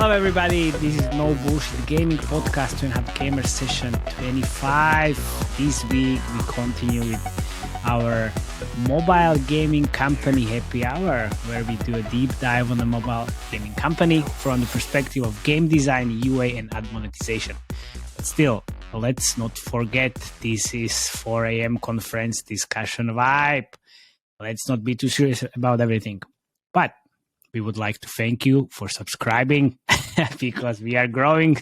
Hello everybody, this is No Bullshit Gaming Podcast 2.5 Gamer Session 25. This week we continue with our mobile gaming company happy hour, where we do a deep dive on the mobile gaming company from the perspective of game design, UA and ad monetization. But still, let's not forget, this is 4 a.m. conference discussion vibe. Let's not be too serious about everything. But we would like to thank you for subscribing because we are growing.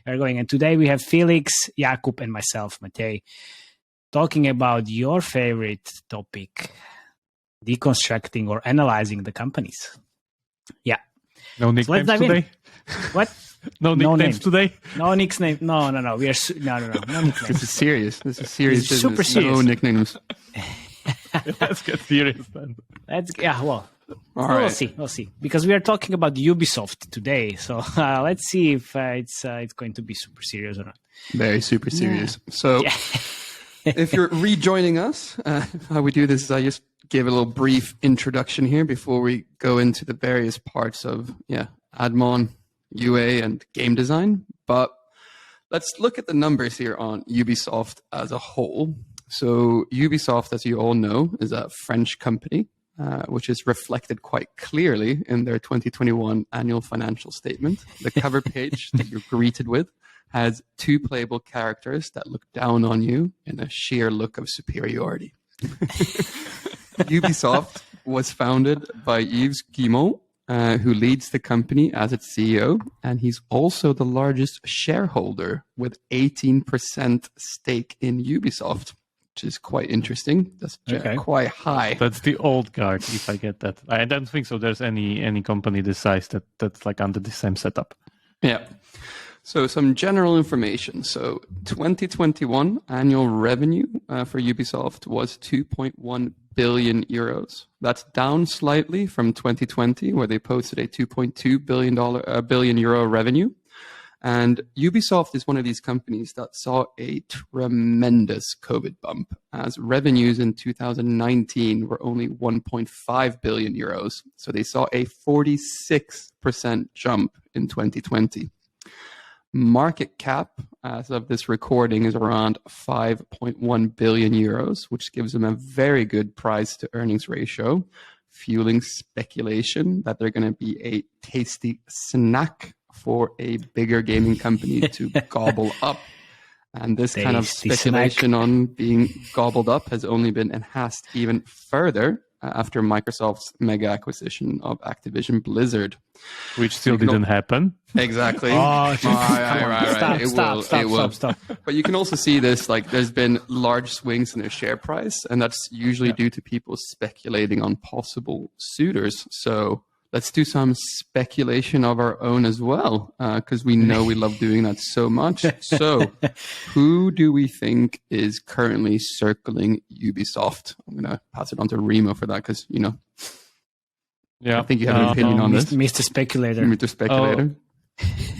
And today we have Felix, Jakub, and myself, Matej, talking about your favorite topic, deconstructing or analyzing the companies. Yeah. No nicknames today? What? No nicknames today? No nicknames. No. We are no nicknames. This is serious. This is serious business. Super serious. No nicknames. Let's get serious then. We'll see. Because we are talking about Ubisoft today, so let's see if it's going to be super serious or not. Very super serious. Yeah. So, if you're rejoining us, how we do this is I just give a little brief introduction here before we go into the various parts of Ad Mon, UA, and game design. But let's look at the numbers here on Ubisoft as a whole. So Ubisoft, as you all know, is a French company, which is reflected quite clearly in their 2021 annual financial statement. The cover page that you're greeted with has two playable characters that look down on you in a sheer look of superiority. Ubisoft was founded by Yves Guillemot, who leads the company as its CEO, and he's also the largest shareholder with 18% stake in Ubisoft, which is quite interesting. That's quite high. That's the old guard, if I get that. I don't think so there's any company this size that's like under the same setup. Yeah. So some general information. So 2021 annual revenue for Ubisoft was 2.1 billion euros. That's down slightly from 2020, where they posted a 2.2 billion euro revenue. And Ubisoft is one of these companies that saw a tremendous COVID bump, as revenues in 2019 were only 1.5 billion euros. So they saw a 46% jump in 2020. Market cap, as of this recording, is around 5.1 billion euros, which gives them a very good price to earnings ratio, fueling speculation that they're going to be a tasty snack for a bigger gaming company to gobble up. And this kind of speculation on being gobbled up has only been enhanced even further after Microsoft's mega acquisition of Activision Blizzard. Which still didn't happen. Exactly. Right. Stop. But you can also see this, like there's been large swings in their share price, and that's usually due to people speculating on possible suitors. So let's do some speculation of our own as well, because we know we love doing that so much. So who do we think is currently circling Ubisoft? I'm going to pass it on to Remo for that, because, I think you have an opinion on this. Mr. Speculator. Mr. Speculator.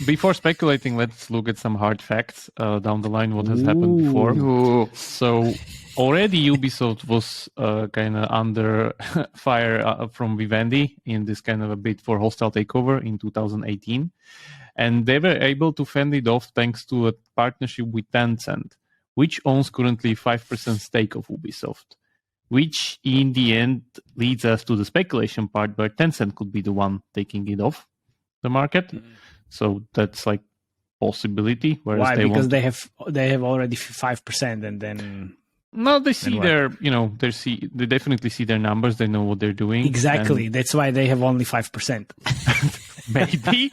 Before speculating, let's look at some hard facts down the line, what has happened before. Ooh. So already Ubisoft was kind of under fire from Vivendi in this kind of a bid for hostile takeover in 2018. And they were able to fend it off thanks to a partnership with Tencent, which owns currently 5% stake of Ubisoft, which in the end leads us to the speculation part where Tencent could be the one taking it off the market. So that's like possibility. Why? Because they have already 5%, and then no, they see their they definitely see their numbers. They know what they're doing. Exactly. That's why they have only 5%. Maybe.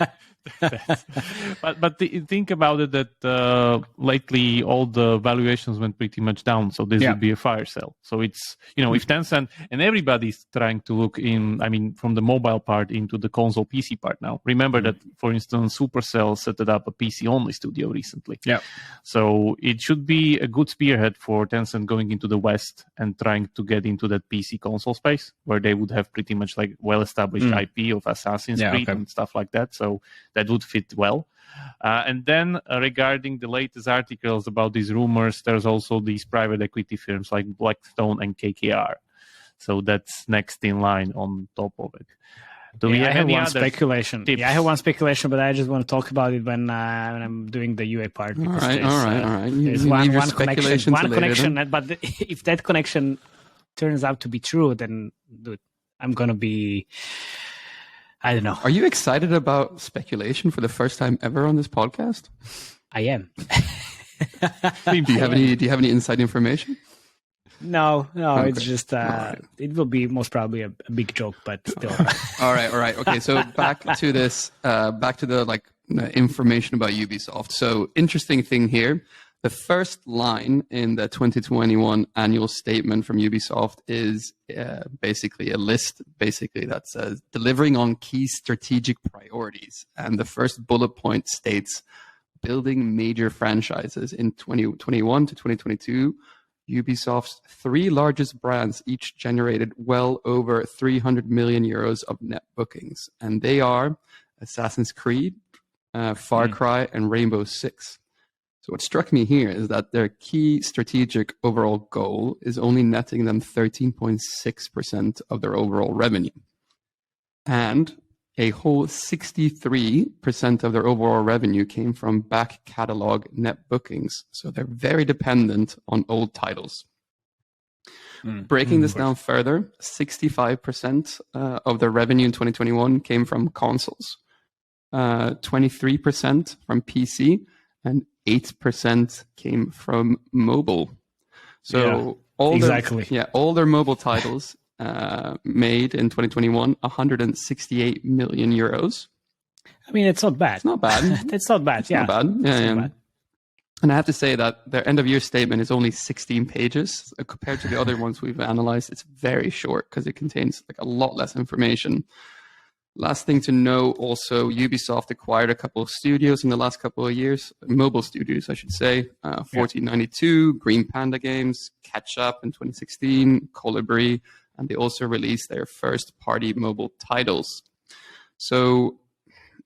but think about it that lately all the valuations went pretty much down, so this would be a fire sale. So it's if Tencent and everybody's trying to look from the mobile part into the console PC part now. Remember that, for instance, Supercell set up a PC only studio recently. So it should be a good spearhead for Tencent going into the West and trying to get into that PC console space, where they would have pretty much like well-established IP of Assassin's Creed and stuff like that. So that would fit well. And then regarding the latest articles about these rumors, there's also these private equity firms like Blackstone and KKR. So that's next in line on top of it. Do we have I have any one other speculation. tips? Yeah, I have one speculation, but I just want to talk about it when I'm doing the UA part. All Because right. There's You one leave your connection. speculation to later, then. But if that connection turns out to be true, then dude, I'm gonna be. I don't know. Are you excited about speculation for the first time ever on this podcast? I am. Do you have any inside information? No, Okay. it's just right. it will be most probably a big joke, but still. All right. Okay, so back to this, back to the information about Ubisoft. So interesting thing here, the first line in the 2021 annual statement from Ubisoft is basically a list, that says delivering on key strategic priorities, and the first bullet point states building major franchises in 2021 to 2022. Ubisoft's three largest brands each generated well over 300 million euros of net bookings, and they are Assassin's Creed, Far Cry, and Rainbow Six. So what struck me here is that their key strategic overall goal is only netting them 13.6% of their overall revenue. And a whole 63% of their overall revenue came from back catalog net bookings. So they're very dependent on old titles. Breaking this down further, 65% of their revenue in 2021 came from consoles, 23% from PC, and 8% came from mobile. So all their mobile titles made in 2021 168 million euros. I mean, it's not bad. It's not bad. It's not bad. It's not bad. Yeah. And I have to say that their end of year statement is only 16 pages compared to the other ones we've analyzed. It's very short because it contains a lot less information. Last thing to know, also, Ubisoft acquired a couple of studios in the last couple of years, mobile studios, I should say. 1492, Greenpanda Games, Catch Up in 2016, Kolibri, and they also released their first-party mobile titles. So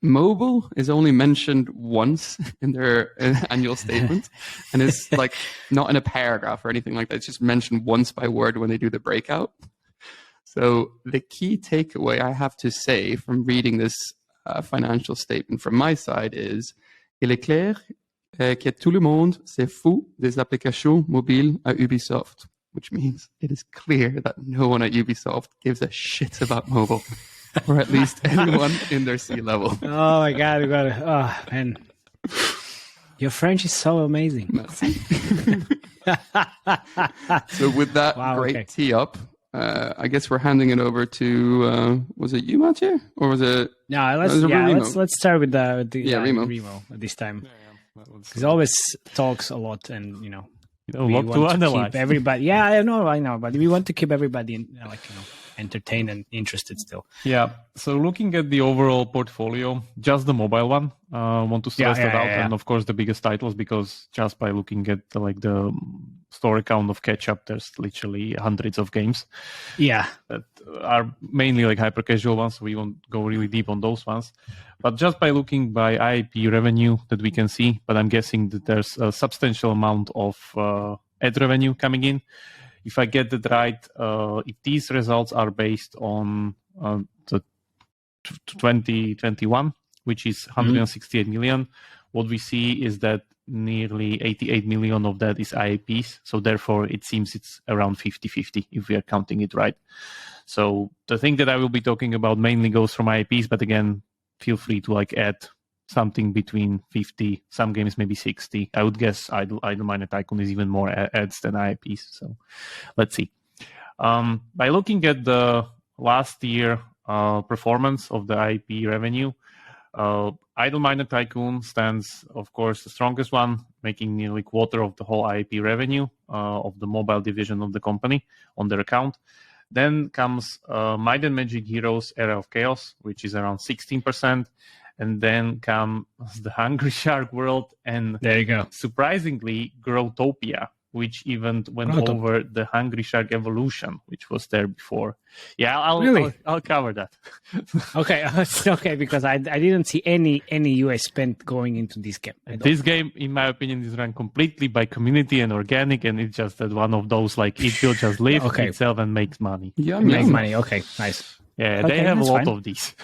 mobile is only mentioned once in their annual statement, and it's not in a paragraph or anything like that. It's just mentioned once by word when they do the breakout. So the key takeaway I have to say from reading this financial statement from my side is il est clair que tout le monde se fout des applications mobiles à Ubisoft, which means it is clear that no one at Ubisoft gives a shit about mobile, or at least anyone in their C-level. Oh my God, we got it. Oh man, your French is so amazing. So with that great tee up, I guess we're handing it over to was it you, Matej, or was it? No, let's start with the Remo this time. He always talks a lot, and a lot to analyze. Keep everybody. Yeah, I know, but we want to keep everybody entertained and interested still. Yeah. So looking at the overall portfolio, just the mobile one, want to stress that out, and of course the biggest titles, because just by looking at the store account of Catch Up, there's literally hundreds of games. Yeah. That are mainly hyper casual ones. So we won't go really deep on those ones. But just by looking by IIP revenue that we can see, but I'm guessing that there's a substantial amount of ad revenue coming in. If I get that right, if these results are based on the 2021, which is 168 million, what we see is that nearly 88 million of that is IAPs. So therefore, it seems it's around 50-50 if we are counting it right. So the thing that I will be talking about mainly goes from IAPs, but again, feel free to add something between 50, some games maybe 60. I would guess Idle Miner Tycoon is even more ads than IAPs. So let's see. By looking at the last year performance of the IAP revenue, Idle Miner Tycoon stands, of course, the strongest one, making nearly a quarter of the whole IAP revenue of the mobile division of the company on their account. Then comes Might and Magic Heroes Era of Chaos, which is around 16%. And then comes the Hungry Shark World, and there you go. Surprisingly, Growtopia, which even went over the Hungry Shark Evolution, which was there before. Yeah, I'll cover that. Okay, because I didn't see any US spent going into this game. This game, in my opinion, is run completely by community and organic, and it's just that one of those it will just live itself and makes money. Yeah, makes money. Okay, nice. Yeah, Okay, they have a that's lot fine. of these.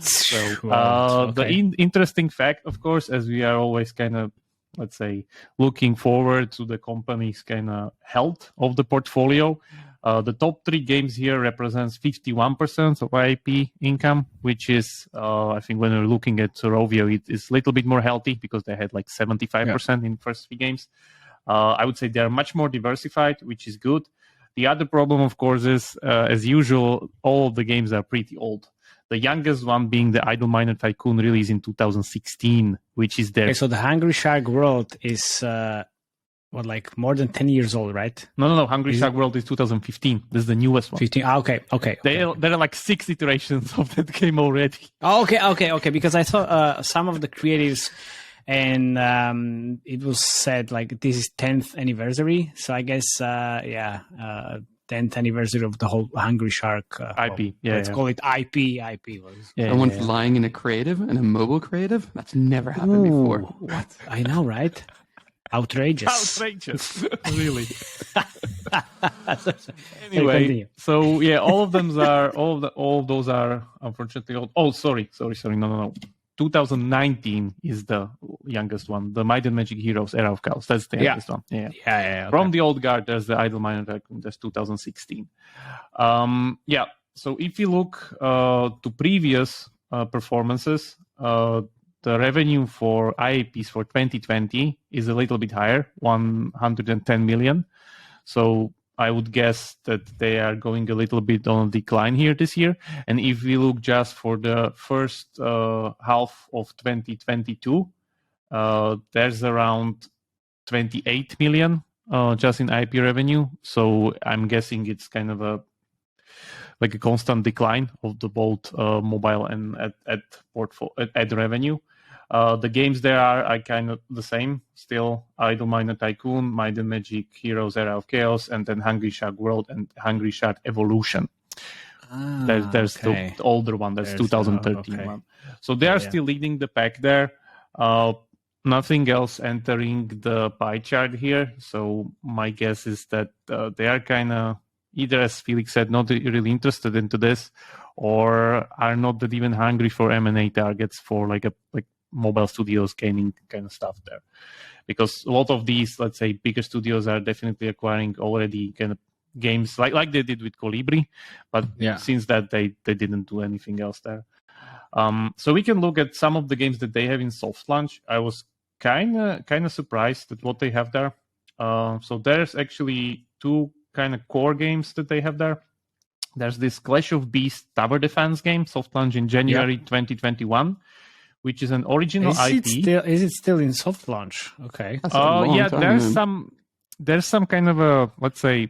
So Right, the okay. interesting fact, of course, as we are always kind of, let's say, looking forward to the company's kind of health of the portfolio, the top 3 games here represents 51% of IP income, which is, I think, when we're looking at Rovio, it is a little bit more healthy because they had like 75% in the first 3 games. I would say they are much more diversified, which is good. The other problem, of course, is, as usual, all of the games are pretty old. The youngest one being the Idle Miner Tycoon released in 2016, which is their... Okay, so the Hungry Shark World is, like more than 10 years old, right? No. Hungry Shark World is 2015. This is the newest one. 15. Okay. There are like 6 iterations of that game already. Okay. Because I thought some of the creatives, and it was said like this is 10th anniversary. So I guess 10th anniversary of the whole Hungry Shark IP. Let's call it IP. Someone's lying in a creative, in a mobile creative. That's never happened before. What? I know, right? Outrageous. Really. Anyway, so yeah, all of those are unfortunately old. Oh, sorry. No. 2019 is the youngest one. The Might and Magic Heroes Era of Chaos. That's the youngest one. Yeah. Okay. From the old guard, there's the Idle Miner Tycoon. That's 2016. So if you look to previous performances, the revenue for IAPs for 2020 is a little bit higher, 110 million. So I would guess that they are going a little bit on a decline here this year. And if we look just for the first half of 2022, there's around 28 million just in IP revenue. So I'm guessing it's kind of a constant decline of the both mobile and ad revenue. The games there are kind of the same. Still, Idle Miner Tycoon, Might and Magic Heroes Era of Chaos, and then Hungry Shark World and Hungry Shark Evolution. There's the older one. That's 2013 one. So they are still leading the pack there. Nothing else entering the pie chart here. So my guess is that they are kind of either, as Felix said, not really interested into this, or are not that even hungry for M&A targets for like mobile studios gaming kind of stuff there. Because a lot of these, let's say, bigger studios are definitely acquiring already kind of games like they did with Kolibri, but since that they didn't do anything else there. So we can look at some of the games that they have in soft launch. I was kind of surprised at what they have there. So there's actually 2 kind of core games that they have there. There's this Clash of Beasts Tower Defense game, soft launch in January 2021, which is an original IP. Is it still in soft launch? Okay. There's some kind of a, let's say,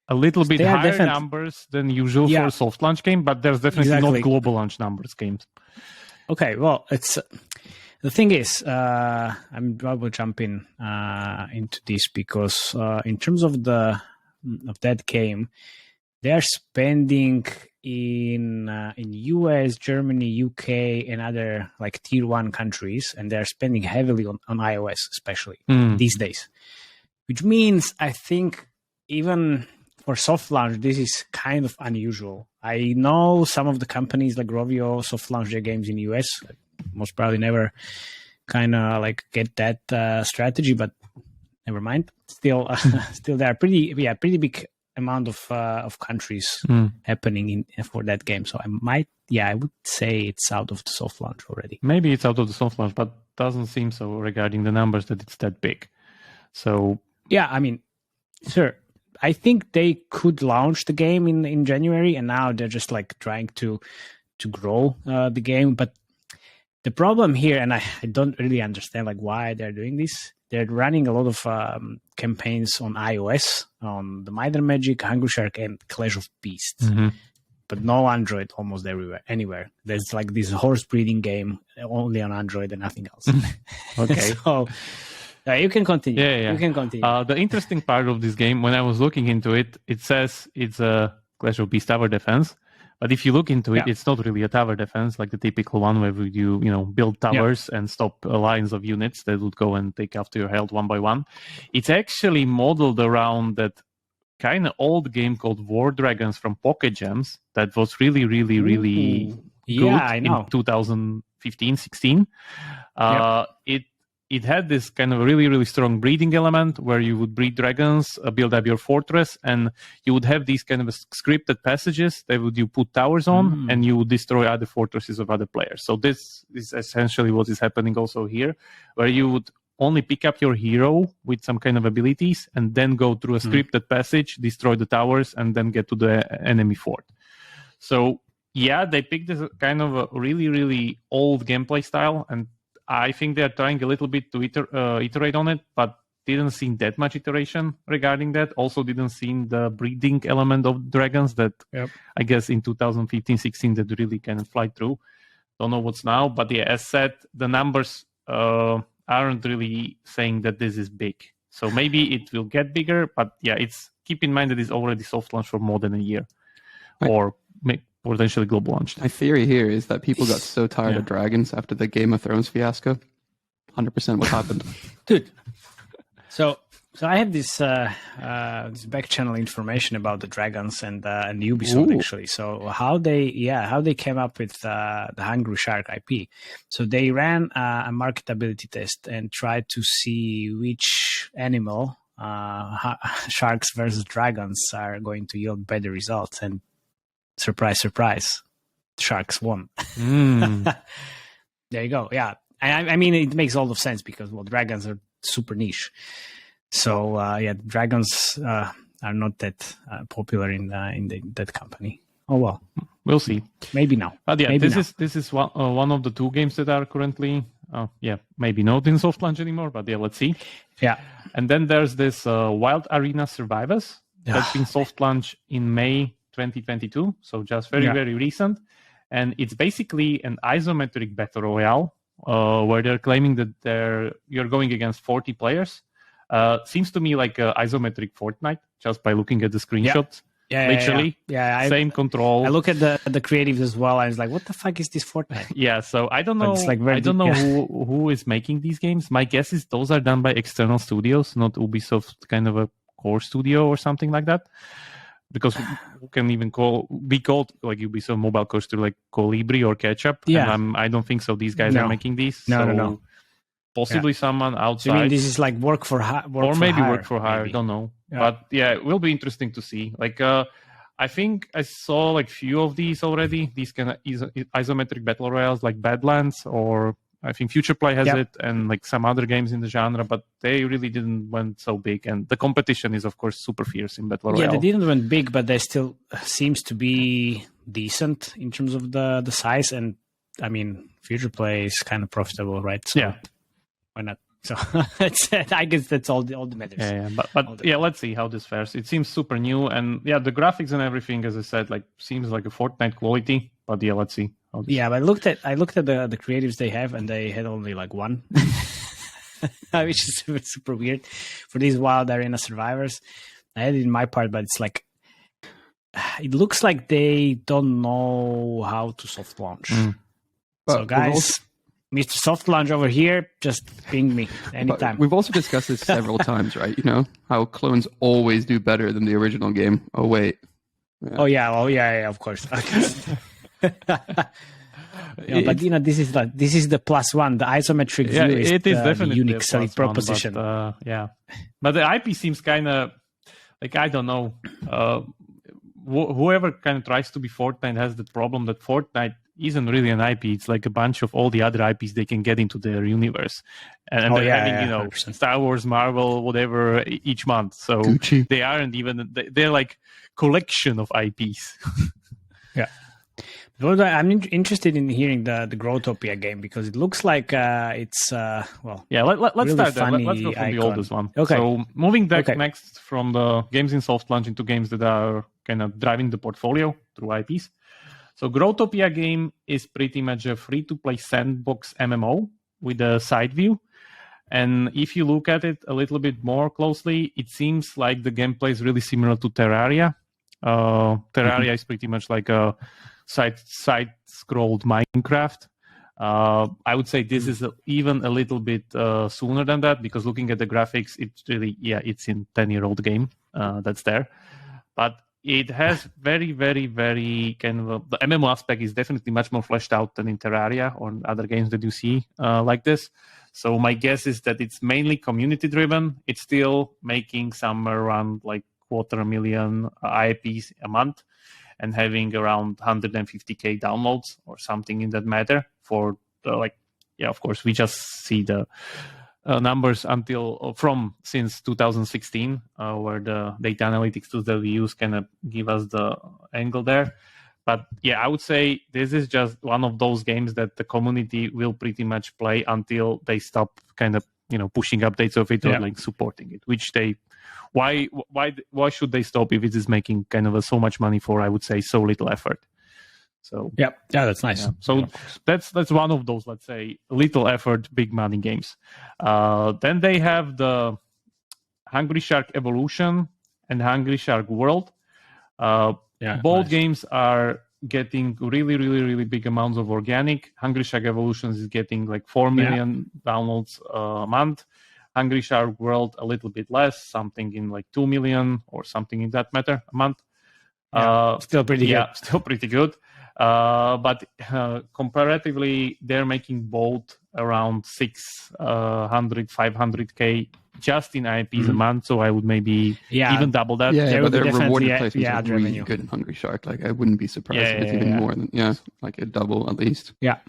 a little bit higher numbers than usual for a soft launch game, but there's definitely not global launch numbers games. Okay, well, it's the thing is, I will jump in into this because in terms of that game, they are spending in US, Germany, UK, and other like tier 1 countries, and they are spending heavily on iOS, especially these days. Which means I think even for soft launch, this is kind of unusual. I know some of the companies like Rovio soft launch their games in US. Most probably never kind of like get that strategy, but never mind. Still there are pretty big amount of countries happening for that game. So I would say it's out of the soft launch already. Maybe it's out of the soft launch, but doesn't seem so regarding the numbers that it's that big. So yeah, I mean, sure. I think they could launch the game in January, and now they're just like trying to grow the game. But the problem here, and I don't really understand like why they're doing this. They're running a lot of campaigns on iOS, on the Might and Magic, Hungry Shark, and Clash of Beasts. But no Android almost anywhere. There's like this horse breeding game only on Android and nothing else. Okay. So you can continue. Yeah. You can continue. The interesting part of this game, when I was looking into it, it says it's a Clash of Beasts tower defense. But if you look into it, it's not really a tower defense like the typical one where you build towers and stop lines of units that would go and take after your health one by one. It's actually modeled around that kind of old game called War Dragons from Pocket Gems that was really, really, really good in 2015, 16. It had this kind of really, really strong breeding element where you would breed dragons, build up your fortress, and you would have these kind of scripted passages that you put towers on, and you would destroy other fortresses of other players. So this is essentially what is happening also here, where you would only pick up your hero with some kind of abilities and then go through a scripted passage, destroy the towers, and then get to the enemy fort. So yeah, they picked this kind of a really, really old gameplay style, and I think they're trying a little bit to iterate on it, but didn't see that much iteration regarding that. Also didn't see the breeding element of dragons that I guess in 2015, 16 that really kind of fly through. Don't know what's now, but yeah, as said, the numbers aren't really saying that this is big. So maybe it will get bigger, but yeah, keep in mind that it's already soft launch for more than a year, or potentially global launch. My theory here is that people got so tired of dragons after the Game of Thrones fiasco. 100% what happened. Dude, so I have this back channel information about the dragons and Ubisoft actually. So how they came up with the Hungry Shark IP. So they ran a marketability test and tried to see which animal, sharks versus dragons, are going to yield better results. And surprise, surprise, sharks won. There you go. Yeah, I mean, it makes all of sense because dragons are super niche. So dragons are not that popular in that company. Oh well, we'll see. Maybe now. But yeah, this is one of the two games that are currently maybe not in soft launch anymore. But yeah, let's see. Yeah, and then there's this Wild Arena Survivors that's been soft launch in May 2022, so just very, very recent. And it's basically an isometric battle royale where they're claiming that you're going against 40 players. Seems to me like isometric Fortnite, just by looking at the screenshots. Literally. Same control. I look at the creatives as well, and it's like, what the fuck is this Fortnite? Yeah, so I don't know. Who is making these games. My guess is those are done by external studios, not Ubisoft kind of a core studio or something like that. Because who can even be called like Ubisoft mobile core studio like Kolibri or Ketchup? Yeah, and I don't think so. These guys are making these. No. Possibly someone outside. So you mean this is like work for hire? Or maybe work for hire. I don't know. Yeah. But yeah, it will be interesting to see. Like, I think I saw like few of these already. These kind of isometric battle royales like Badlands, or I think Future Play has it, and like some other games in the genre, but they really didn't went so big. And the competition is, of course, super fierce in battle royale. Yeah, they didn't went big, but they still seems to be decent in terms of the size. And I mean, Future Play is kind of profitable, right? So why not? So I guess that's all the matters. Yeah. But let's see how this fares. It seems super new, and the graphics and everything, as I said, like seems like a Fortnite quality. But yeah, let's see. Yeah, but I looked at the creatives they have, and they had only like one, which is super weird for these Wild Arena Survivors. I had it in my part, but it's like it looks like they don't know how to soft launch. So guys, Mr. Soft Launch over here, just ping me anytime. But we've also discussed this several times, right? You know how clones always do better than the original game. Oh wait. Yeah. Oh yeah, of course. But this is the plus one. The isometric view is definitely the unique selling proposition. But the IP seems kind of like, I don't know. Whoever kind of tries to be Fortnite has the problem that Fortnite isn't really an IP. It's like a bunch of all the other IPs they can get into their universe, and they're having 100%. Star Wars, Marvel, whatever each month. So Gucci. They aren't even. They're like collection of IPs. Yeah. Well, I'm interested in hearing the Growtopia game because it looks like it's let's really start there. Let's go from the oldest one. Okay. So moving back next from the games in soft launch into games that are kind of driving the portfolio through IPs. So Growtopia game is pretty much a free-to-play sandbox MMO with a side view. And if you look at it a little bit more closely, it seems like the gameplay is really similar to Terraria. Terraria is pretty much like a side-scrolled Minecraft. I would say this is even a little bit sooner than that, because looking at the graphics, it's really, it's in 10-year-old game. that's there. But it has very, very, very kind of the MMO aspect is definitely much more fleshed out than in Terraria or other games that you see like this. So my guess is that it's mainly community driven. It's still making somewhere around like 250,000 IPs a month and having around 150k downloads or something in that matter for the, of course, we just see the numbers since 2016, where the data analytics tools that we use kind of give us the angle there. But yeah, I would say this is just one of those games that the community will pretty much play until they stop kind of pushing updates of it or supporting it. Which why should they stop if it is making kind of so much money for, I would say, so little effort? So yeah, that's nice. Yeah. So that's one of those, let's say, little effort, big money games. Then they have the Hungry Shark Evolution and Hungry Shark World. Both games are getting really, really, really big amounts of organic. Hungry Shark Evolution is getting like 4 million downloads a month. Hungry Shark World a little bit less, something in like 2 million or something in that matter a month. Still pretty good. Yeah, still pretty good. But comparatively, they're making both around 500k just in IPs a month. So I would maybe even double that. Yeah, but their rewarded placements are really good in Hungry Shark. Like I wouldn't be surprised if it's even more than like a double at least. Yeah.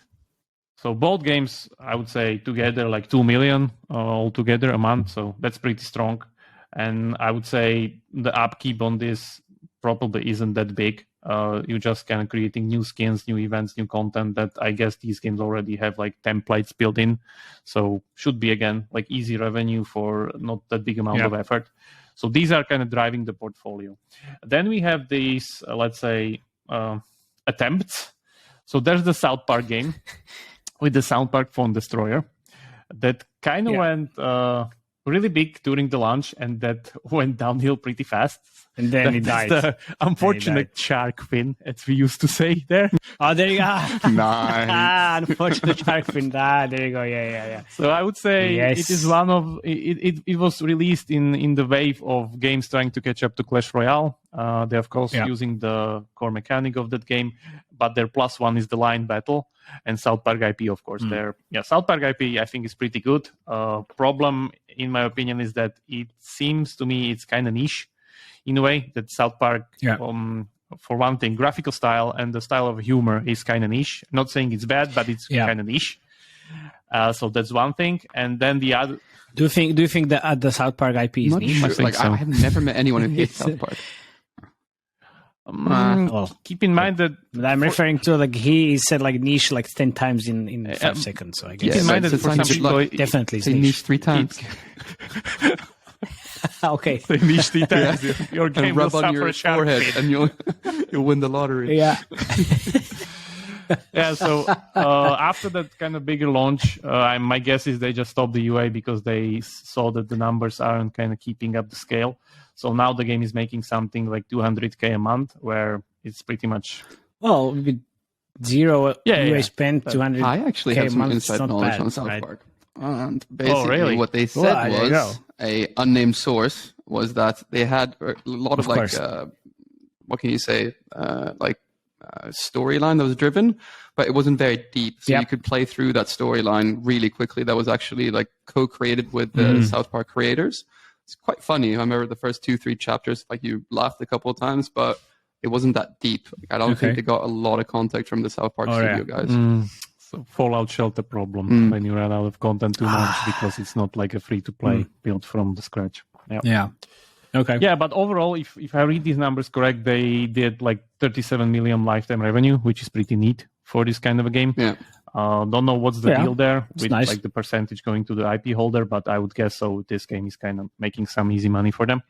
So both games, I would say together like 2 million altogether a month. So that's pretty strong. And I would say the upkeep on this probably isn't that big. You're just kind of creating new skins, new events, new content that I guess these games already have like templates built in. So should be, again, like easy revenue for not that big amount of effort. So these are kind of driving the portfolio. Then we have these, let's say, attempts. So there's the South Park game with the South Park Phone Destroyer that kind of went really big during the launch and that went downhill pretty fast. And then it died. The unfortunate shark fin, as we used to say there. Oh, there you go. Nice. Unfortunate shark fin. There you go. Yeah. So I would say it is one of it was released in the wave of games trying to catch up to Clash Royale. They're of course using the core mechanic of that game, but their plus one is the line battle and South Park IP, of course. South Park IP I think is pretty good. Problem in my opinion is that it seems to me it's kind of niche. In a way, that South Park, for one thing, graphical style and the style of humor is kind of niche. Not saying it's bad, but it's kind of niche. So that's one thing. And then the other. Do you think that the South Park IP is niche? Sure. I have never met anyone who hates South Park. Keep in mind that I'm referring to like he said like niche like 10 times in 5 seconds. So I guess keep in mind that for some people, definitely say niche 3 times. Okay. Say niche 3 times. Your game and rub will on your forehead and you'll win the lottery. Yeah. So after that kind of bigger launch, my guess is they just stopped the UA because they saw that the numbers aren't kind of keeping up the scale. So now the game is making something like 200k a month, where it's pretty much with zero UA spent, 200. I actually have some inside knowledge on South Park. And basically, what they said was a unnamed source was that they had a lot of like what can you say, storyline that was driven, but it wasn't very deep. So you could play through that storyline really quickly. That was actually like co-created with the South Park creators. It's quite funny. I remember the first 2-3 chapters, like you laughed a couple of times, but it wasn't that deep. Like, I don't think they got a lot of context from the South Park studio guys. So Fallout Shelter problem when you run out of content too much because it's not like a free-to-play built from the scratch. Okay. Yeah, but overall, if I read these numbers correct, they did like 37 million lifetime revenue, which is pretty neat for this kind of a game. Yeah. Don't know what's the deal there with nice. like the percentage going to the IP holder, but I would guess so. This game is kind of making some easy money for them.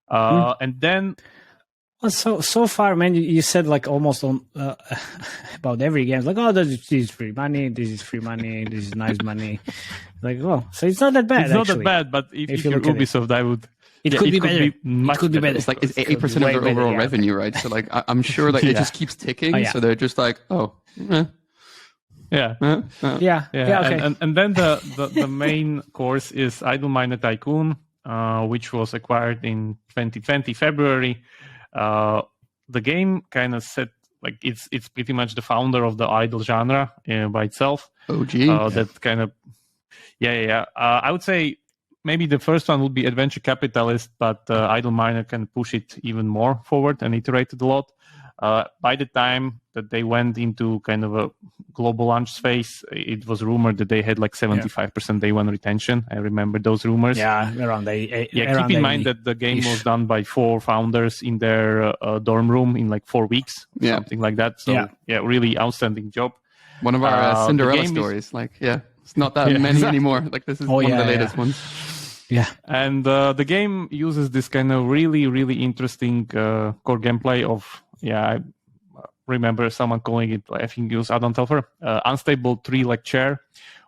And then. Well, so far, man, you said like almost on about every game, like, this is free money, this is free money, this is nice money. Like, so it's not that bad. It's not that bad, but if you're Ubisoft, I would. It could be better. It could be better. It's like it's 80% of their overall revenue, right? So like I'm sure like it just keeps ticking. So they're just like, okay. And then the main course is Idle Miner Tycoon. which was acquired in 2020 February. The game kind of set like it's pretty much the founder of the idle genre by itself. Oh, gee. That kind of I would say maybe the first one would be Adventure Capitalist, but Idle Miner can push it even more forward and iterated a lot. By the time that they went into kind of a global launch phase, it was rumored that they had like 75% day one retention. I remember those rumors. Yeah, around keep in mind that the game was done by 4 founders in their dorm room in like 4 weeks, something like that. So really outstanding job. One of our Cinderella stories. It's not that many anymore. Like this is one of the latest ones. Yeah, and the game uses this kind of really, really interesting core gameplay of I remember someone calling it, I think it was Adam Telfer, unstable 3-leg chair,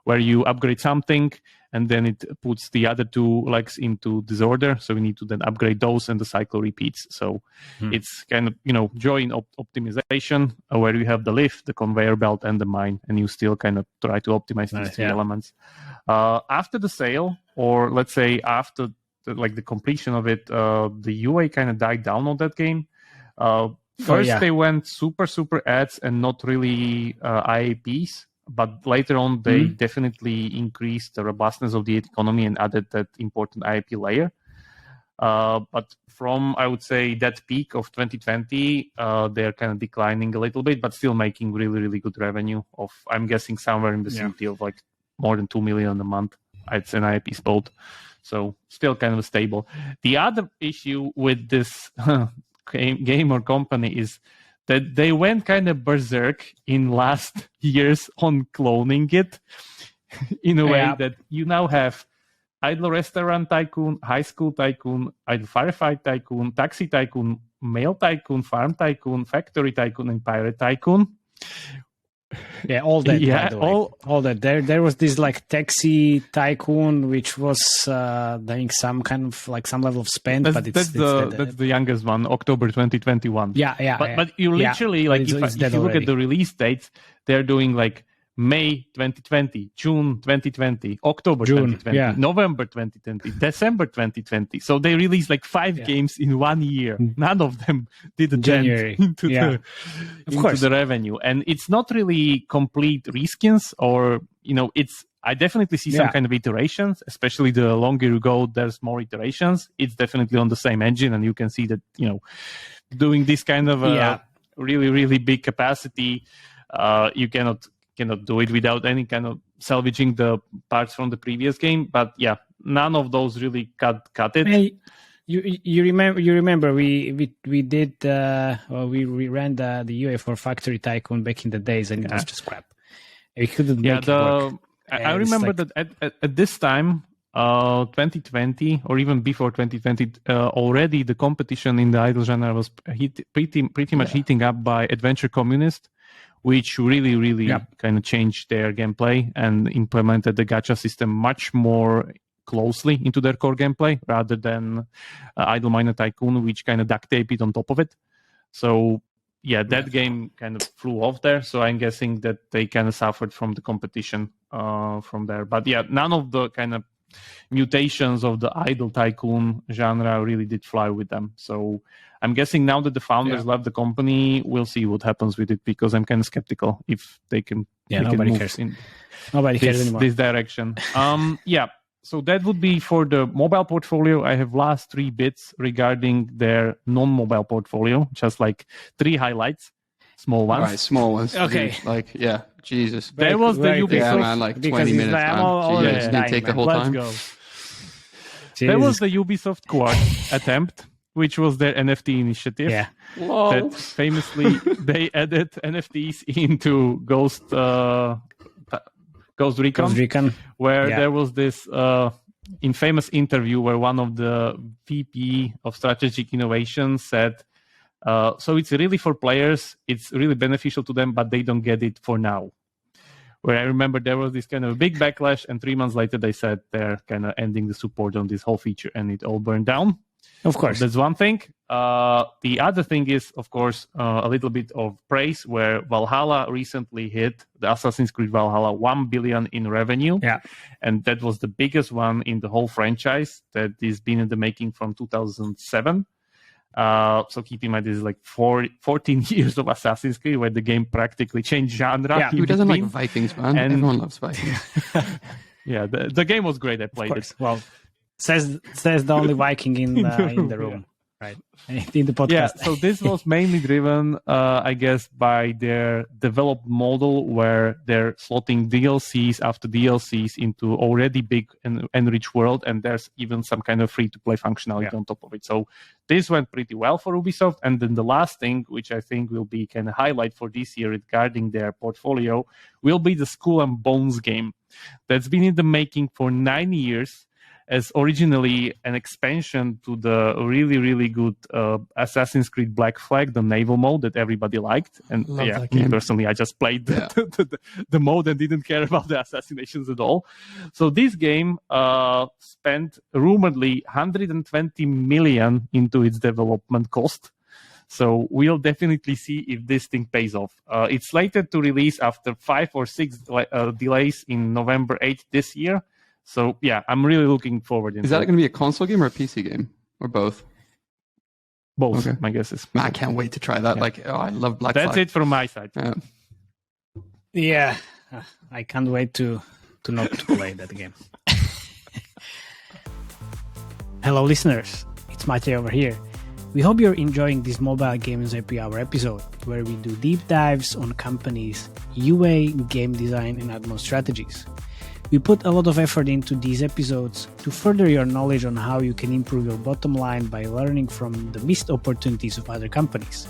where you upgrade something and then it puts the other 2 legs into disorder. So we need to then upgrade those and the cycle repeats. So it's kind of, joy in optimization where you have the lift, the conveyor belt, and the mine, and you still kind of try to optimize these 3 elements. After the sale, or let's say after the completion of it, the UA kind of died down on that game. First, they went super ads and not really IAPs, but later on, they definitely increased the robustness of the economy and added that important IAP layer. But from, I would say, that peak of 2020, they're kind of declining a little bit, but still making really, really good revenue of, I'm guessing, somewhere in the vicinity of like more than 2 million a month. It's an IAP spot. So still kind of stable. The other issue with this game or company is that they went kind of berserk in last years on cloning it in a way that you now have Idle Restaurant Tycoon, High School Tycoon, Idle Firefight Tycoon, Taxi Tycoon, Mail Tycoon, Farm Tycoon, Factory Tycoon, and Pirate Tycoon. Yeah, all that. By the way. All that. There was this like Taxi Tycoon, which was doing some kind of like some level of spend, that's the youngest one, October 2021. But you literally if you look at the release dates, they're doing like May 2020, June 2020, October 2020, November 2020, December 2020. So they released like 5 games in 1 year. None of them did a dent into the revenue. And it's not really complete reskins or, I definitely see some kind of iterations, especially the longer you go, there's more iterations. It's definitely on the same engine. And you can see that, doing this kind of really, really big capacity, you cannot do it without any kind of salvaging the parts from the previous game. But none of those really cut it. Hey, you remember we did we ran the UA for Factory Tycoon back in the days, and it was just crap. We couldn't make it work. I remember that at this time, 2020 or even before 2020, already the competition in the idle genre was pretty much heating up by Adventure Communist, which really, really kind of changed their gameplay and implemented the gacha system much more closely into their core gameplay rather than Idle Miner Tycoon, which kind of duct taped it on top of it. So, that game kind of flew off there. So I'm guessing that they kind of suffered from the competition from there. But none of the kind of mutations of the idle tycoon genre really did fly with them. So I'm guessing now that the founders left the company, we'll see what happens with it, because I'm kind of skeptical if they can, nobody cares. Nobody cares anymore. This direction. So that would be for the mobile portfolio. I have last 3 bits regarding their non-mobile portfolio, just like 3 highlights, small ones. All right, small ones. Okay. Jesus. There was the Ubisoft. Yeah, man, like 20 minutes. Just didn't take the whole time. Let's go. There was the Ubisoft Quad attempt, which was their NFT initiative. Yeah. That famously they added NFTs into Ghost Recon, where there was this infamous interview where one of the VP of strategic innovation said, so it's really for players, it's really beneficial to them, but they don't get it for now. Where I remember there was this kind of big backlash, and 3 months later they said they're kind of ending the support on this whole feature, and it all burned down. Of course. That's one thing. The other thing is, of course, a little bit of praise where Valhalla recently hit, the Assassin's Creed Valhalla, 1 billion in revenue. Yeah. And that was the biggest one in the whole franchise that has been in the making from 2007. So keep in mind, this is like 14 years of Assassin's Creed where the game practically changed genre. Yeah. Who doesn't like Vikings, man? And- Everyone loves Vikings. Yeah, the game was great. I played it. Well, says the only Viking in the room, right? In the podcast. Yeah, so this was mainly driven, I guess, by their developed model where they're slotting DLCs after DLCs into already big and enriched world, and there's even some kind of free-to-play functionality on top of it. So this went pretty well for Ubisoft. And then the last thing, which I think will be kind of highlight for this year regarding their portfolio, will be the Skull and Bones game. That's been in the making for 9 years, as originally an expansion to the really, really good Assassin's Creed Black Flag, the naval mode that everybody liked. And Love yeah, that me game. personally, I just played the mode and didn't care about the assassinations at all. So this game spent rumoredly 120 million into its development cost. So we'll definitely see if this thing pays off. It's slated to release after 5 or 6 delays in November 8th this year. So yeah, I'm really looking forward. Is that going to be a console game or a PC game? Or both? Both, Okay. my guess is. Man, I can't wait to try that. Yeah. Like, I love Black That's Flag. it from my side. Yeah. Yeah, I can't wait to not play that game. Hello, listeners. It's Matej over here. We hope you're enjoying this Mobile Games Happy Hour episode, where we do deep dives on companies' UA, game design, and Ad Mon strategies. We put a lot of effort into these episodes to further your knowledge on how you can improve your bottom line by learning from the missed opportunities of other companies.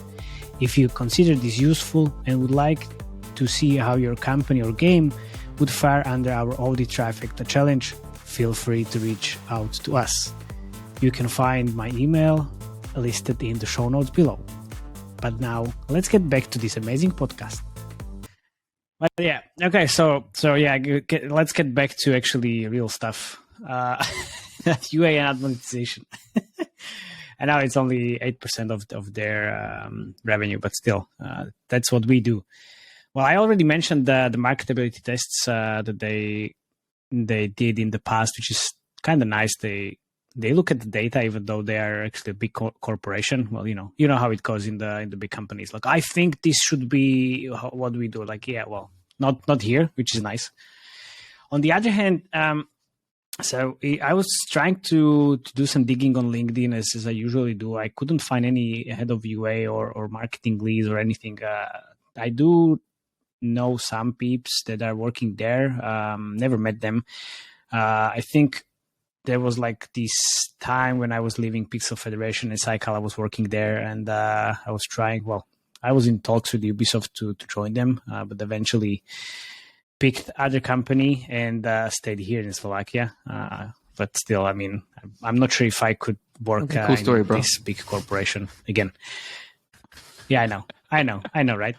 If you consider this useful and would like to see how your company or game would fare under our Audit Trifecta Challenge, feel free to reach out to us. You can find my email listed in the show notes below. But now, let's get back to this amazing podcast. But yeah, okay, so yeah, let's get back to actually real stuff. UA and ad monetization. And now it's only 8% of their revenue, but still, that's what we do. Well, I already mentioned the marketability tests that they did in the past, which is kind of nice. They look at the data, even though they are actually a big corporation. Well, you know how it goes in the big companies. Like, I think this should be what we do. Like, yeah, well, not here, which is nice. On the other hand, so I was trying to do some digging on LinkedIn as I usually do. I couldn't find any head of UA or marketing leads or anything. I do know some peeps that are working there. Never met them. I think there was like this time when I was leaving Pixel Federation and Cycle, I was working there, and I was in talks with Ubisoft to join them, but eventually picked other company and stayed here in Slovakia. But still, I mean, I'm not sure if I could work Cool story, in bro. this big corporation again. Yeah, I know, right?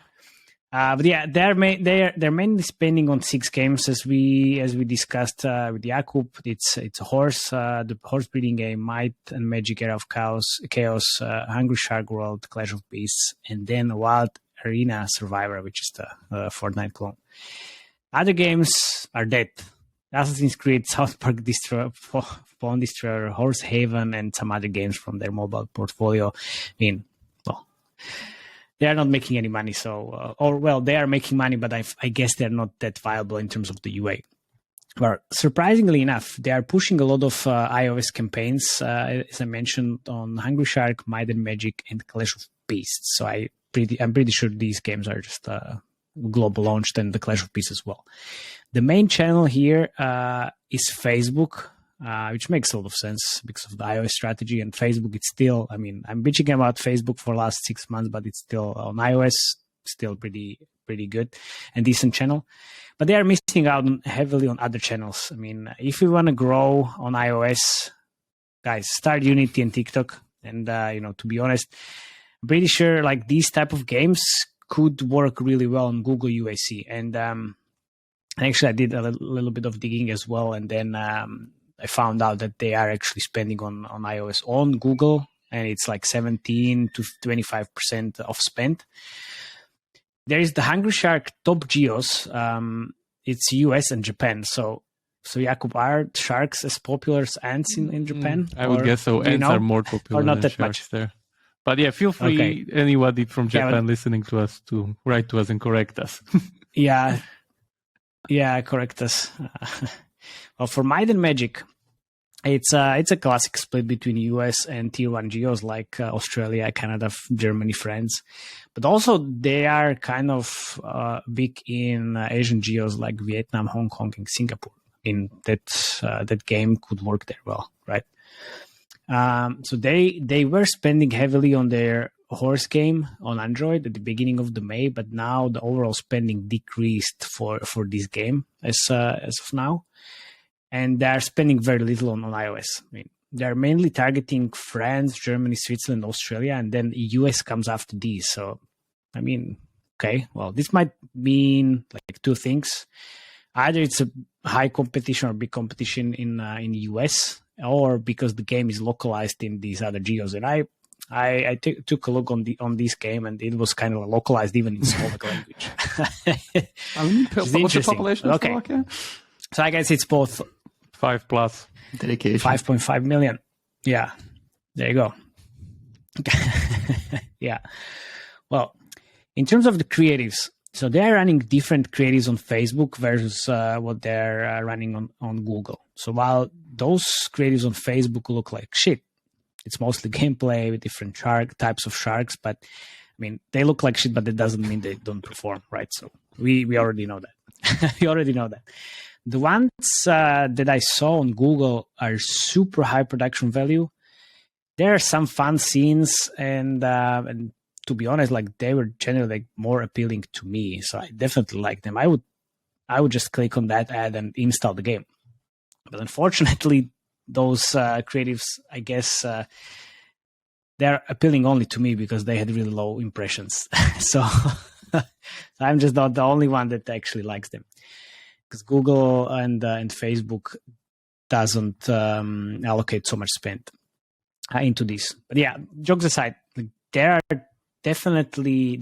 But yeah, they're mainly spending on 6 games as we discussed with Jakub. It's a horse, the horse breeding game, Might and Magic: Era of Chaos, Hungry Shark World, Clash of Beasts, and then Wild Arena Survivor, which is the Fortnite clone. Other games are dead. Assassin's Creed, South Park Destroyer, Pawn Destroyer, Horse Haven, and some other games from their mobile portfolio. I mean, well, they are not making any money. So, they are making money, but I guess they're not that viable in terms of the UA. Well, surprisingly enough, they are pushing a lot of iOS campaigns, as I mentioned, on Hungry Shark, Might and Magic, and Clash of Beasts. So I'm pretty sure these games are just global launched, and the Clash of Beasts as well. The main channel here is Facebook, which makes a lot of sense because of the iOS strategy. And Facebook, it's still, I mean, I'm bitching about Facebook for the last 6 months, but it's still on iOS, still pretty good and decent channel. But they are missing out heavily on other channels. I mean, if you want to grow on iOS, guys, start Unity and TikTok. And, to be honest, I'm pretty sure like these type of games could work really well on Google UAC. And actually, I did a little bit of digging as well. And then I found out that they are actually spending on iOS on Google, and it's like 17 to 25% of spend. There is the Hungry Shark top geos. It's US and Japan. So Jakub, are sharks as popular as ants in Japan? I would guess so. Ants are more popular not than that sharks much there. But yeah, feel free, anybody from Japan listening to us, to write to us and correct us. Yeah, correct us. Well, for Might and Magic, it's a classic split between US and Tier 1 geos like Australia, Canada, Germany, France. But also they are kind of big in Asian geos like Vietnam, Hong Kong, and Singapore. In that game could work there well, right? So they were spending heavily on their horse game on Android at the beginning of the May, but now the overall spending decreased for this game as of now, and they're spending very little on iOS. I mean, they're mainly targeting France, Germany, Switzerland, Australia, and then the US comes after these. So, I mean, okay, well, this might mean like two things. Either it's a high competition or big competition in the US, or because the game is localized in these other geos. And I took a look on this game, and it was kind of localized even in Slovak language. What's the population of Slovakia? So I guess it's both 5+ dedication. 5.5 million. Yeah, there you go. Yeah. Well, in terms of the creatives, so they're running different creatives on Facebook versus what they're running on Google. So while those creatives on Facebook look like shit, it's mostly gameplay with different types of sharks. But I mean, they look like shit, but that doesn't mean they don't perform, right? So we already know that. We already know that. The ones that I saw on Google are super high production value. There are some fun scenes, and to be honest, like they were generally like more appealing to me. So I definitely like them. I would just click on that ad and install the game. But unfortunately, those creatives, I guess, they're appealing only to me because they had really low impressions. So I'm just not the only one that actually likes them, because Google and Facebook doesn't allocate so much spend into this. But yeah, jokes aside, like, they're definitely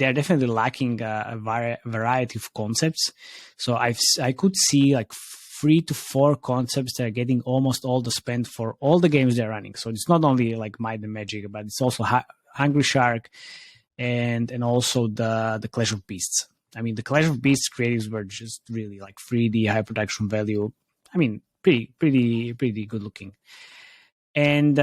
lacking a variety of concepts. So I could see like 3 to 4 concepts that are getting almost all the spend for all the games they're running. So it's not only like Might and Magic, but it's also Hungry Shark and also the Clash of Beasts. I mean, the Clash of Beasts creatives were just really like 3D, high production value. I mean, pretty good looking. And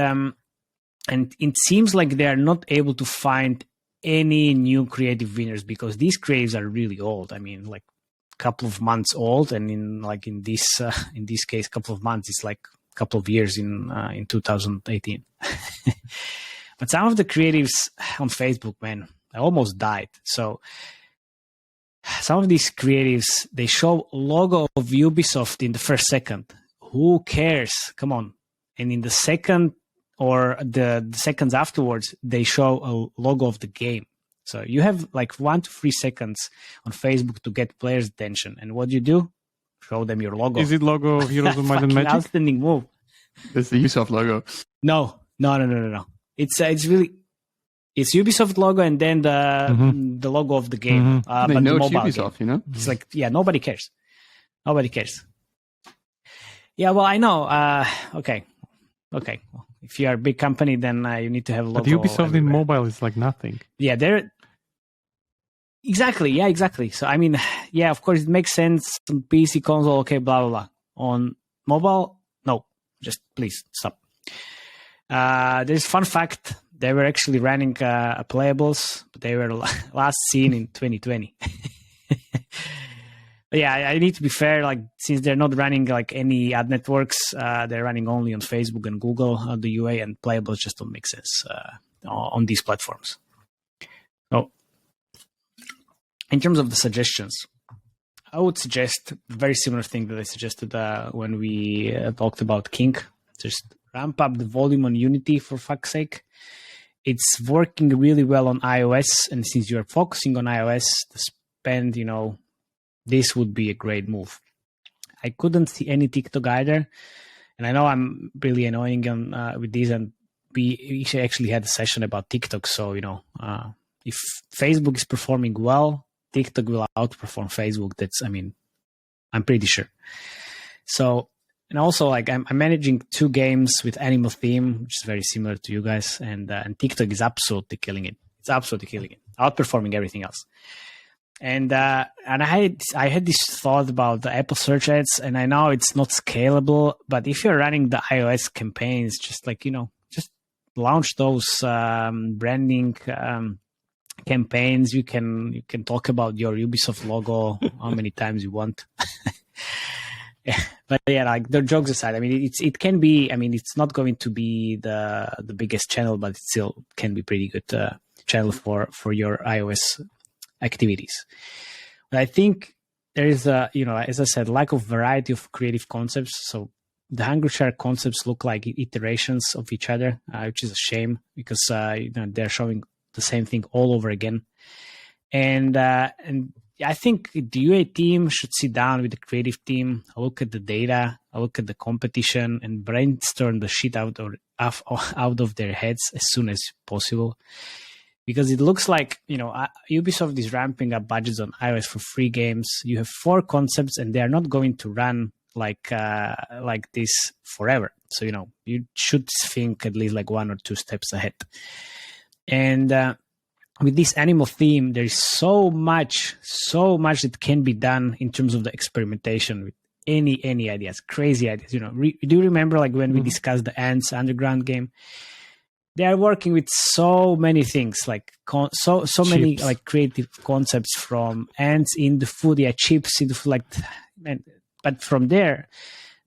it seems like they are not able to find any new creative winners because these creatives are really old. I mean, like a couple of months old, and in this case, couple of months, it's like a couple of years in 2018. But some of the creatives on Facebook, man, I almost died. So some of these creatives, they show logo of Ubisoft in the first second. Who cares? Come on. And in the second or the seconds afterwards, they show a logo of the game. So you have like 1 to 3 seconds on Facebook to get players' attention. And what do? Show them your logo. Is it logo of Heroes of Might and Magic? Outstanding move. It's the Ubisoft logo. No. It's Ubisoft logo and then the logo of the game. They but know the it's mobile Ubisoft, game. you know? It's like, yeah, nobody cares. Yeah, well, I know. Okay. Well, if you are a big company, then you need to have a logo. But Ubisoft everywhere. in mobile is like nothing. Yeah, exactly. Yeah, exactly. So, I mean, yeah, of course, it makes sense on PC, console, okay, blah, blah, blah. On mobile, no. Just please stop. There's fun fact. They were actually running playables, but they were last seen in 2020. But yeah, I need to be fair. Like, since they're not running like any ad networks, they're running only on Facebook and Google, the UA, and playables just don't make sense on these platforms. So, in terms of the suggestions, I would suggest a very similar thing that I suggested when we talked about King. Just ramp up the volume on Unity, for fuck's sake. It's working really well on iOS, and since you're focusing on iOS, the spend, this would be a great move. I couldn't see any TikTok either, And I know I'm really annoying on with these, and we actually had a session about TikTok. So, if Facebook is performing well, TikTok will outperform Facebook. I'm pretty sure. So, and also, like, I'm managing 2 games with animal theme, which is very similar to you guys, and TikTok is absolutely killing it. It's absolutely killing it, outperforming everything else. And I had this thought about the Apple search ads, and I know it's not scalable, but if you're running the iOS campaigns, just just launch those branding campaigns. You can talk about your Ubisoft logo how many times you want. But yeah, like, the jokes aside, it can be. It's not going to be the biggest channel, but it still can be pretty good channel for your iOS activities. But I think there is as I said, lack of variety of creative concepts. So the Hungry Shark concepts look like iterations of each other, which is a shame, because they're showing the same thing all over again. And I think the UA team should sit down with the creative team, look at the data, look at the competition, and brainstorm the shit out of their heads as soon as possible. Because it looks like, Ubisoft is ramping up budgets on iOS for free games. You have 4 concepts, and they are not going to run like this forever. So, you should think at least like 1 or 2 steps ahead. And with this animal theme, there is so much that can be done in terms of the experimentation with any ideas, crazy ideas. Do you remember, like, when we discussed the Ants Underground game? They are working with so many things, like so many like creative concepts, from ants in the food, chips in the food, but from there,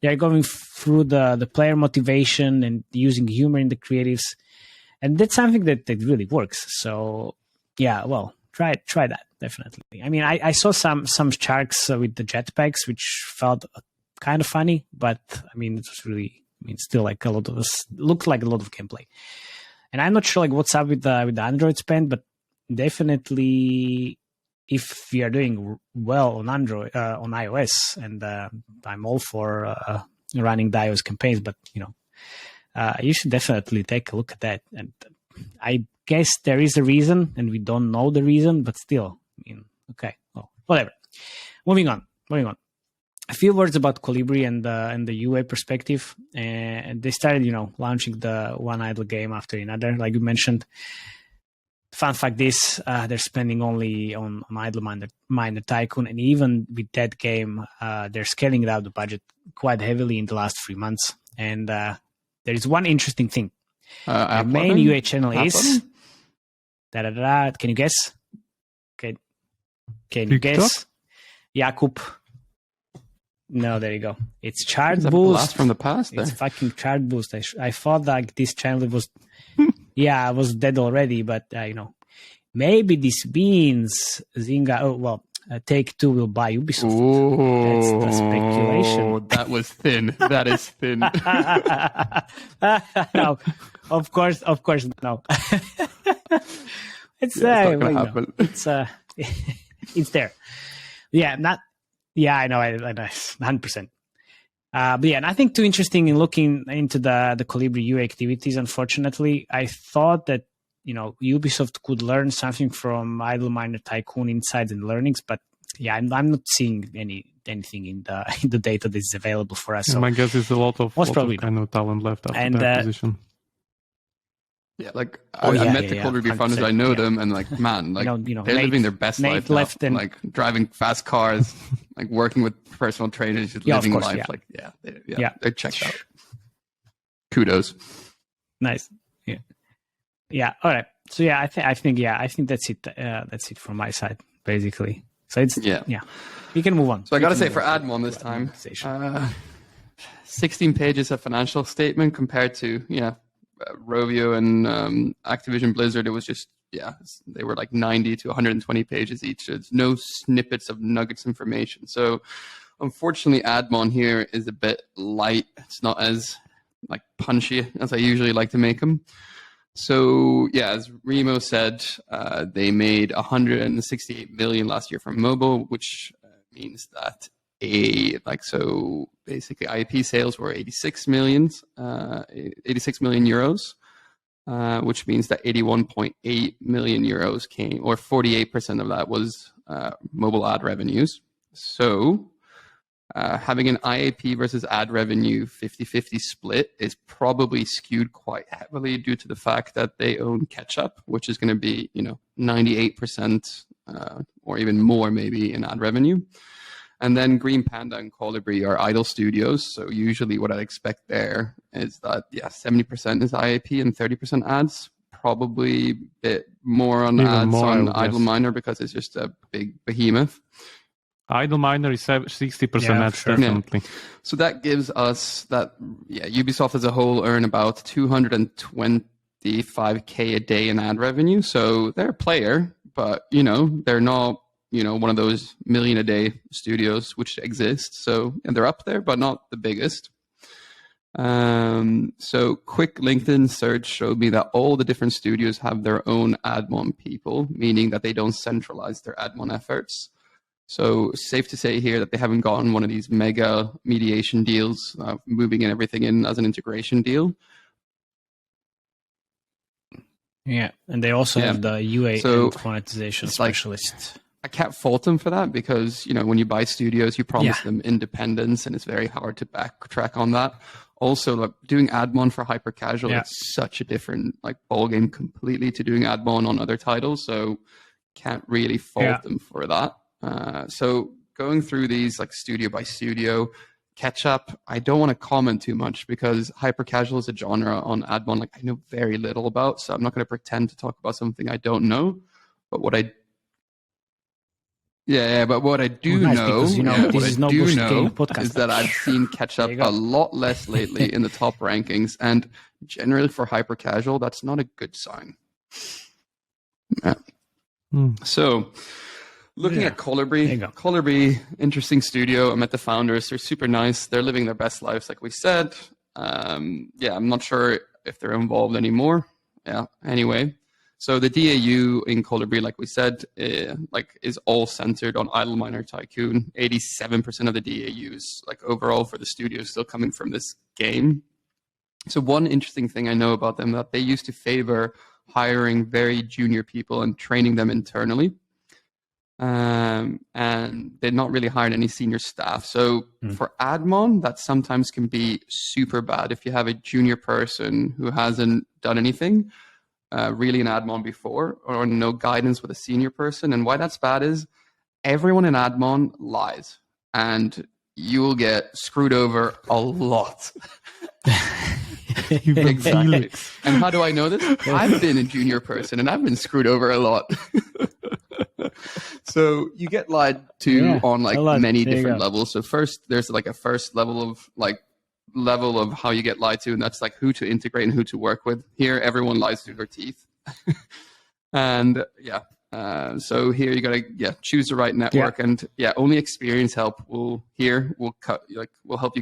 they are going through the player motivation and using humor in the creatives, and that's something that really works. So yeah, well, try that, definitely. I saw some sharks with the jetpacks, which felt kind of funny, but it was really, still like looked like a lot of gameplay. And I'm not sure like what's up with the Android spend, but definitely if we are doing well on Android, on iOS, and I'm all for running the iOS campaigns, but you should definitely take a look at that. And I guess there is a reason, and we don't know the reason, but still, okay, well, whatever. Moving on. A few words about Kolibri and the UA perspective. And they started, launching the one idle game after another, like you mentioned. Fun fact is, they're spending only on Idle Miner Tycoon, and even with that game, they're scaling out the budget quite heavily in the last 3 months. And there is one interesting thing. The main UA channel is... Can you guess? Okay. Can you guess? Jakub. No, there you go. It's Chart Boost. Blast from the past. It's fucking Chart Boost. I thought like this channel was, I was dead already, but maybe this means Zynga. Oh well, Take-Two will buy Ubisoft. Oh, that's the speculation. That was thin. That is thin. No, of course no. It's not gonna happen. It's there. Yeah, not. Yeah, I know, 100%. But yeah, nothing too interesting in looking into the Kolibri UA activities. Unfortunately, I thought that Ubisoft could learn something from Idle Miner Tycoon insights and learnings, but yeah, I'm not seeing anything in the data that is available for us. So my guess is a lot of kind of talent left after that position. Yeah, like I met the Kolibri founders. I know them, and like, man, like they're living their best life now. Like driving fast cars, like working with personal trainers, just living life. Yeah. Like, they're checked out. Kudos. Nice. Yeah. All right. So yeah, I think that's it. That's it from my side, basically. So it's we can move on. So I got to say, for Ad Mon this time, 16 pages of financial statement compared to Rovio and Activision Blizzard. It was just they were like 90 to 120 pages each. There's no snippets of nuggets information. So unfortunately, Ad Mon here is a bit light. It's not as like punchy as I usually like to make them. So as Remo said, they made 168 million last year from mobile, which means that so basically IP sales were 86 million euros, which means that 81.8 million euros came, or 48% of that was mobile ad revenues. So having an IAP versus ad revenue 50-50 split is probably skewed quite heavily due to the fact that they own Ketchup, which is going to be 98% or even more maybe in ad revenue. And then Greenpanda and Kolibri are idle studios. So usually what I expect there is that, 70% is IAP and 30% ads. Probably a bit more on even ads more, on Idle Miner because it's just a big behemoth. Idle Miner is 60% ads, sure. Definitely. Yeah. So that gives us that, Ubisoft as a whole earn about 225K a day in ad revenue. So they're a player, but, they're not, one of those million a day studios which exist. So, and they're up there, but not the biggest. So quick LinkedIn search showed me that all the different studios have their own Ad Mon people, meaning that they don't centralize their Ad Mon efforts. So safe to say here that they haven't gotten one of these mega mediation deals, moving in everything in as an integration deal. Yeah, and they also have the UA monetization specialist. I can't fault them for that because, when you buy studios, you promise them independence, and it's very hard to backtrack on that. Also, doing Ad Mon for hyper casual, it's such a different ball game completely to doing Ad Mon on other titles. So can't really fault them for that. So going through these studio by studio, Ketchup, I don't want to comment too much because hyper casual is a genre on Ad Mon I know very little about, so I'm not going to pretend to talk about something I don't know. But what I but what I do know, is that I've seen Ketchup a lot less lately in the top rankings, and generally for hyper casual, that's not a good sign. So. Looking at Kolibri, interesting studio. I met the founders. They're super nice. They're living their best lives, like we said. I'm not sure if they're involved anymore. Anyway. So the DAU in Kolibri, like we said, is all centered on Idle Miner Tycoon. 87% of the DAUs, overall for the studio, is still coming from this game. So one interesting thing I know about them that they used to favor hiring very junior people and training them internally. And they're not really hired any senior staff. So for Ad Mon, that sometimes can be super bad if you have a junior person who hasn't done anything really in Ad Mon before, or no guidance with a senior person. And why that's bad is everyone in Ad Mon lies, and you will get screwed over a lot. Exactly. And how do I know this? I've been a junior person and I've been screwed over a lot. So you get lied to on many different levels. So first there's a first level of how you get lied to, and that's who to integrate and who to work with. Here everyone lies through their teeth. And so here you gotta choose the right network, and only experience will help you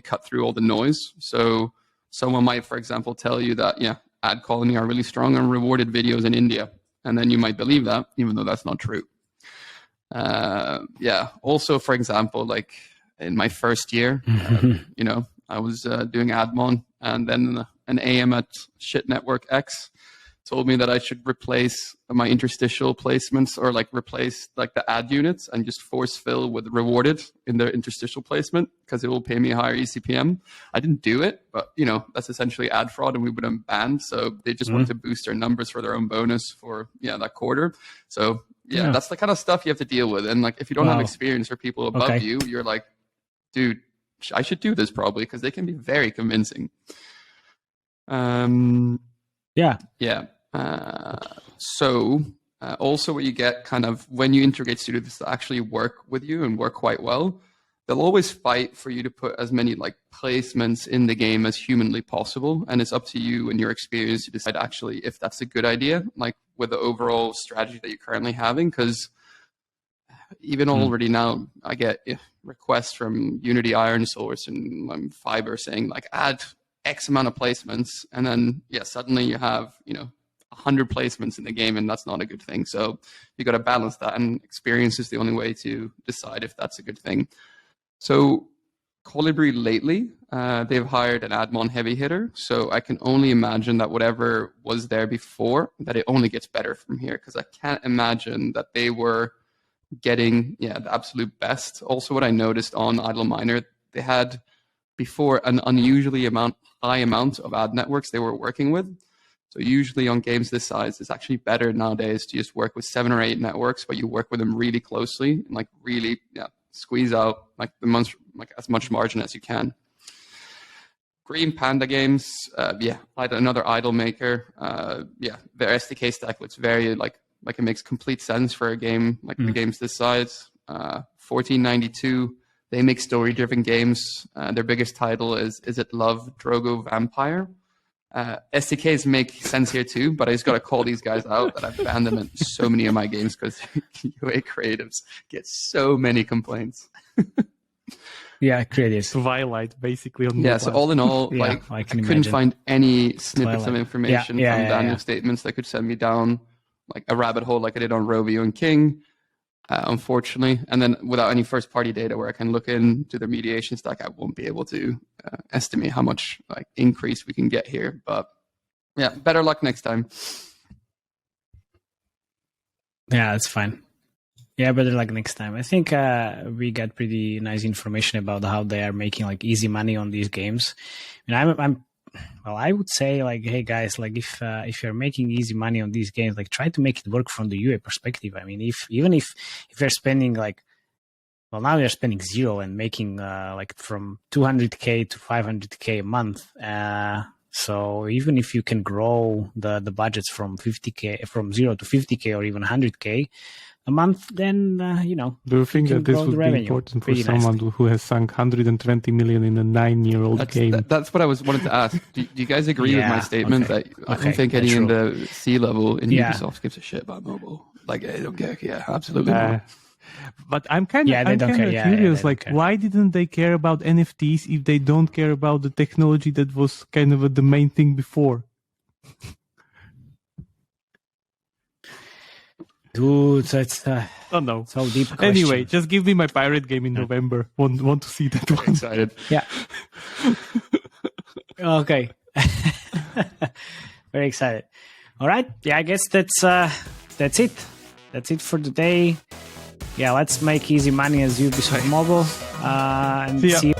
cut through all the noise. So someone might, for example, tell you that Ad Colony are really strong on rewarded videos in India, and then you might believe that even though that's not true. Also, for example, in my first year, I was doing Ad Mon, and then an AM at Shit Network X told me that I should replace my interstitial placements, or replace the ad units and just force fill with rewarded in their interstitial placement because it will pay me a higher ECPM. I didn't do it, but that's essentially ad fraud, and we would have banned. So they just wanted to boost their numbers for their own bonus for that quarter. So that's the kind of stuff you have to deal with. And if you don't have experience or people above you, you're like, dude, I should do this probably, because they can be very convincing. So also what you get when you integrate studios that actually work with you and work quite well, they'll always fight for you to put as many placements in the game as humanly possible. And it's up to you and your experience to decide actually if that's a good idea, with the overall strategy that you're currently having. Because even already now I get requests from Unity Iron Source and Fiber saying add X amount of placements, and then suddenly you have 100 placements in the game, and that's not a good thing. So you got to balance that, and experience is the only way to decide if that's a good thing. So Kolibri lately, they've hired an Ad Mon heavy hitter. So I can only imagine that whatever was there before, that it only gets better from here, because I can't imagine that they were getting the absolute best. Also, what I noticed on Idle Miner, they had before an unusually high amount of ad networks they were working with. So usually on games this size, it's actually better nowadays to just work with 7 or 8 networks, but you work with them really closely and like really squeeze out like as much margin as you can. Greenpanda games, another idle maker. Their SDK stack looks very like it makes complete sense for a game like the games this size. 1492. They make story-driven games. Their biggest title is It Love, Drogo Vampire? SDKs make sense here too, but I just got to call these guys out that I've banned them in so many of my games because UA creatives get so many complaints. Creatives. Twilight, basically. On so all in all, I couldn't find any snippets of information from Daniel's statements that could send me down like a rabbit hole like I did on Rovio and King. Unfortunately, and then without any first-party data where I can look into their mediation stack, I won't be able to estimate how much like increase we can get here. But better luck next time. Yeah, that's fine. Yeah, better luck next time. I think we got pretty nice information about how they are making like easy money on these games. And I would say like, hey guys, like if you're making easy money on these games, like try to make it work from the UA perspective. I mean, if you're spending now you're spending 0 and making like from 200K to 500K a month. So even if you can grow the budgets from 50K, from 0 to 50K or even 100K a month, then do you think that this would be important for someone who has sunk 120 million in a 9-year-old game? That's what I wanted to ask. Do you guys agree with my statement that I don't think any in the C-level in Ubisoft gives a shit about mobile? Like, they don't care. Yeah, absolutely not. But I'm kind of curious, why didn't they care about NFTs if they don't care about the technology that was kind of the main thing before? Dude, so it's no. So deep question. Anyway, just give me my pirate game in November. Want to see that one? Excited. Yeah. Okay. Very excited. All right. Yeah, I guess that's it. That's it for today. Yeah, let's make easy money as Ubisoft Mobile. And see you.